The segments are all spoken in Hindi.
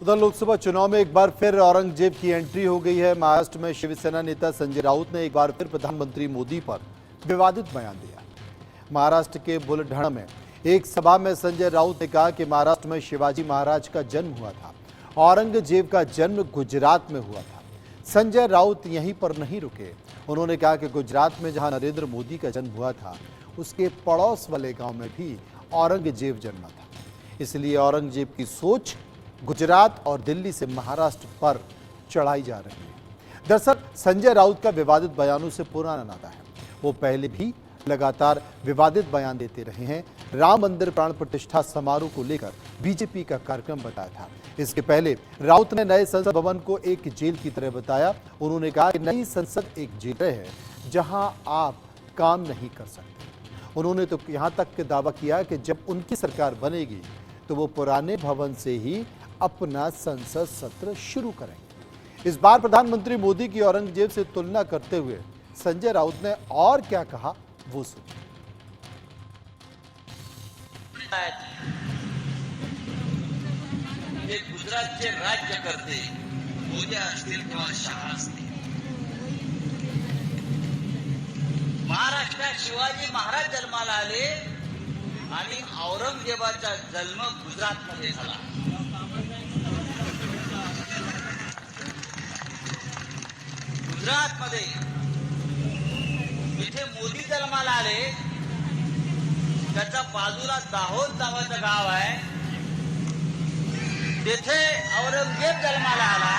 उधर लोकसभा चुनाव में एक बार फिर औरंगजेब की एंट्री हो गई है। महाराष्ट्र में शिवसेना नेता संजय राउत ने एक बार फिर प्रधानमंत्री मोदी पर विवादित बयान दिया। महाराष्ट्र के बुलढाणा में एक सभा में संजय राउत ने कहा कि महाराष्ट्र में शिवाजी महाराज का जन्म हुआ था, औरंगजेब का जन्म गुजरात में हुआ था। संजय राउत यहीं पर नहीं रुके, उन्होंने कहा कि गुजरात में जहां नरेंद्र मोदी का जन्म हुआ था, उसके पड़ोस वाले गांव में भी औरंगजेब जन्मा था। इसलिए औरंगजेब की सोच गुजरात और दिल्ली से महाराष्ट्र पर चढ़ाई जा रही है। दरअसल संजय राउत का विवादित बयानों से पुराना नाता है। वो पहले भी लगातार विवादित बयान देते रहे हैं। राम मंदिर प्राण प्रतिष्ठा समारोह को लेकर बीजेपी का कार्यक्रम बताया था। इसके पहले राउत ने नए संसद भवन को एक जेल की तरह बताया। उन्होंने कहा कि नई संसद एक जेल है जहां आप काम नहीं कर सकते। उन्होंने तो यहां तक के दावा किया कि जब उनकी सरकार बनेगी तो वो पुराने भवन से ही अपना संसद सत्र शुरू करेंगे। इस बार प्रधानमंत्री मोदी की औरंगजेब से तुलना करते हुए संजय राउत ने और क्या कहा, वो सुनिए। गुजरातचे राज्यकर्ते उद्या असतील किंवा शहा असतील, महाराष्ट्रात शिवाजी महाराज जन्माला आले आणि औरंगजेबाचा जन्म गुजरातमध्ये झाला। गुजरातमध्ये जिथे मोदी जन्माला आले त्याच्या बाजूला दाहोद नावाचं गाव आहे, तिथे औरंगजेब जन्माला आला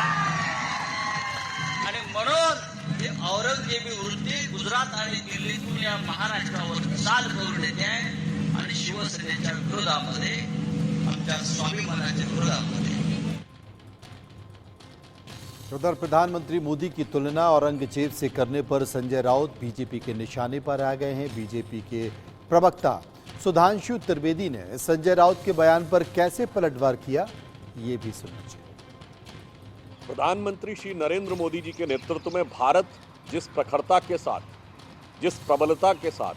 आणि म्हणून ही औरंगजेबी वृत्ती गुजरात आणि दिल्लीतून या महाराष्ट्रावर चाल करून येते आणि शिवसेनेच्या विरोधामध्ये, आमच्या स्वाभिमानाच्या विरोधामध्ये। उधर प्रधानमंत्री मोदी की तुलना औरंगजेब से करने पर संजय राउत बीजेपी के निशाने पर आ गए हैं। बीजेपी के प्रवक्ता सुधांशु त्रिवेदी ने संजय राउत के बयान पर कैसे पलटवार किया, ये भी सुनिए। प्रधानमंत्री श्री नरेंद्र मोदी जी के नेतृत्व में भारत जिस प्रखरता के साथ, जिस प्रबलता के साथ,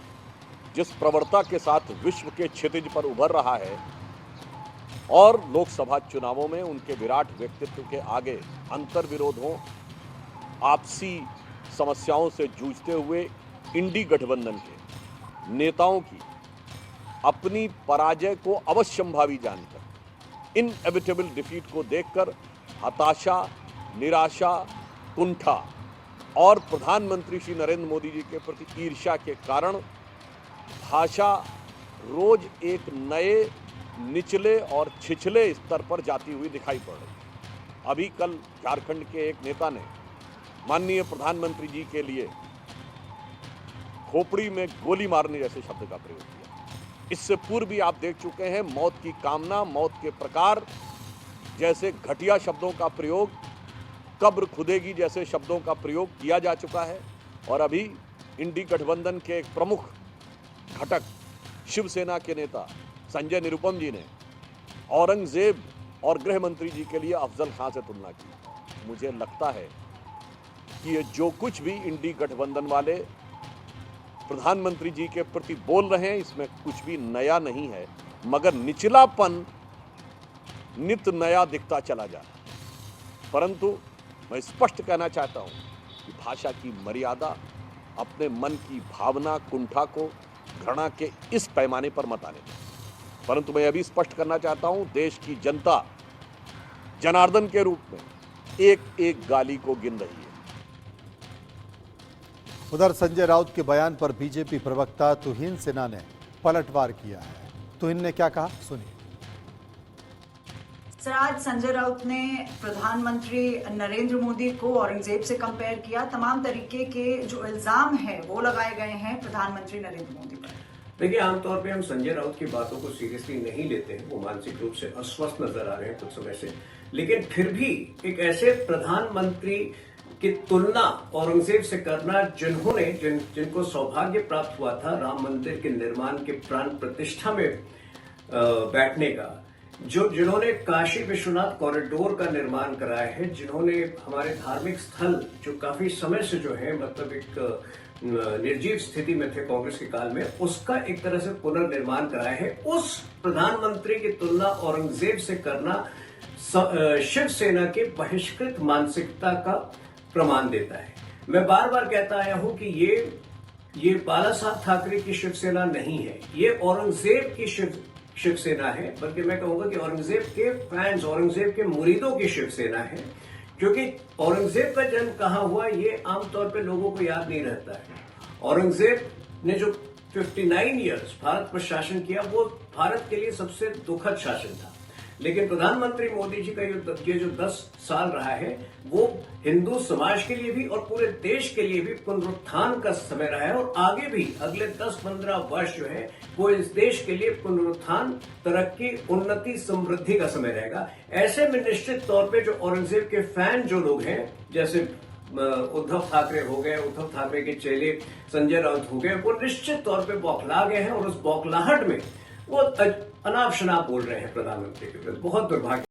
जिस प्रवणता के साथ विश्व के क्षितिज पर उभर रहा है और लोकसभा चुनावों में उनके विराट व्यक्तित्व के आगे अंतर विरोधों, आपसी समस्याओं से जूझते हुए इंडी गठबंधन के नेताओं की अपनी पराजय को अवश्यंभावी जानकर, इनएविटेबल डिफीट को देखकर हताशा, निराशा, कुंठा और प्रधानमंत्री श्री नरेंद्र मोदी जी के प्रति ईर्ष्या के कारण भाषा रोज एक नए निचले और छिछले स्तर पर जाती हुई दिखाई पड़ रही है। अभी कल झारखंड के एक नेता ने माननीय प्रधानमंत्री जी के लिए खोपड़ी में गोली मारने जैसे शब्द का प्रयोग किया। इससे पूर्व भी आप देख चुके हैं मौत की कामना, मौत के प्रकार जैसे घटिया शब्दों का प्रयोग, कब्र खुदेगी जैसे शब्दों का प्रयोग किया जा चुका है। और अभी इंडी गठबंधन के एक प्रमुख घटक शिवसेना के नेता संजय निरुपम जी ने औरंगजेब और गृह मंत्री जी के लिए अफजल खां से तुलना की। मुझे लगता है कि ये जो कुछ भी इंडी गठबंधन वाले प्रधानमंत्री जी के प्रति बोल रहे हैं, इसमें कुछ भी नया नहीं है, मगर निचलापन नित नया दिखता चला जा रहा है। परंतु मैं स्पष्ट कहना चाहता हूं कि भाषा की मर्यादा, अपने मन की भावना, कुंठा को घृणा के इस पैमाने पर मत आने दें। परंतु मैं अभी स्पष्ट करना चाहता हूं, देश की जनता जनार्दन के रूप में एक एक गाली को गिन रही है। उधर संजय राउत के बयान पर बीजेपी प्रवक्ता तुहिन सिन्हा ने पलटवार किया है। तुहिन ने क्या कहा, सुनिए। सर, आज संजय राउत ने प्रधानमंत्री नरेंद्र मोदी को औरंगजेब से कंपेयर किया। तमाम तरीके के जो इल्जाम है वो लगाए गए हैं प्रधानमंत्री नरेंद्र मोदी पर। देखिए, आमतौर पे हम संजय राउत की बातों को सीरियसली नहीं लेते हैं। वो मानसिक रूप से अस्वस्थ नजर आ रहे हैं कुछ समय से, लेकिन फिर भी एक ऐसे प्रधानमंत्री की तुलना औरंगजेब से करना जिनको सौभाग्य प्राप्त हुआ था राम मंदिर के निर्माण के प्राण प्रतिष्ठा में बैठने का, जिन्होंने काशी विश्वनाथ कॉरिडोर का निर्माण कराया है, जिन्होंने हमारे धार्मिक स्थल जो काफी समय से जो है मतलब एक निर्जीव स्थिति में थे कांग्रेस के काल में, उसका एक तरह से पुनर्निर्माण कराया है, उस प्रधानमंत्री की तुलना औरंगजेब से करना शिवसेना के बहिष्कृत मानसिकता का प्रमाण देता है। मैं बार बार कहता आया हूं कि ये बाला साहब ठाकरे की शिवसेना नहीं है, ये औरंगजेब की शिवसेना है, बल्कि मैं कहूंगा कि औरंगजेब के फैंस, औरंगजेब के मुरीदों की शिवसेना है। क्योंकि औरंगजेब का जन्म कहां हुआ ये आमतौर पे लोगों को याद नहीं रहता है। औरंगजेब ने जो 59 ईयर्स भारत पर शासन किया वो भारत के लिए सबसे दुखद शासन था। लेकिन प्रधानमंत्री मोदी जी का ये जो 10 साल रहा है वो हिंदू समाज के लिए भी और पूरे देश के लिए भी पुनरुत्थान का समय रहा है, और आगे भी अगले 10-15 वर्ष जो है वो इस देश के लिए पुनरुत्थान, तरक्की, उन्नति, समृद्धि का समय रहेगा। ऐसे में निश्चित तौर पे जो औरंगजेब के फैन जो लोग हैं, जैसे उद्धव ठाकरे हो गए, उद्धव ठाकरे के चेले संजय राउत हो गए, वो निश्चित तौर पे बौखला गए हैं और उस बौखलाहट में वो अनाप शनाप बोल रहे हैं प्रधानमंत्री के विरुद्ध। बहुत दुर्भाग्य।